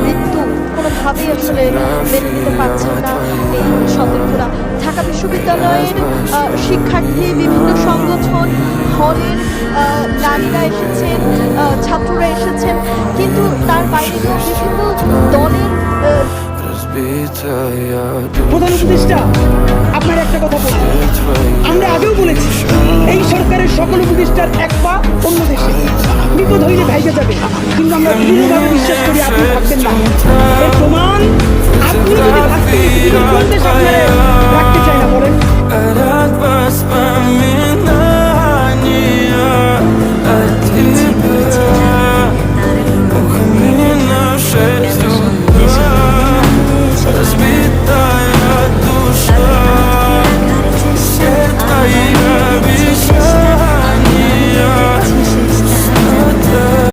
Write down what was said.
মৃত্যু কোনোভাবেই আসলে মেনে নিতে পারছেন না এই সতীর্থরা। ঢাকা বিশ্ববিদ্যালয়ের শিক্ষার্থী, বিভিন্ন সংগঠন, হলের নারীরা এসেছেন, ছাত্ররা এসেছেন, কিন্তু তার বাইরেও বিভিন্ন দলের প্রধান উপদেষ্টা, আপনার একটা কথা বলবো, আমরা আগেও বলেছি এই সরকারের সকল উপদেষ্টার এক পা অন্য দেশে, বিপদ হইলে ভাইগে যাবে, কিন্তু আমরা দৃঢ়ভাবে বিশ্বাস করি আপনি থাকবেন না। এর প্রমাণ আপনি যদি থাকতেন, কোন দেশ আপনারা রাখতে চায় না বলেন?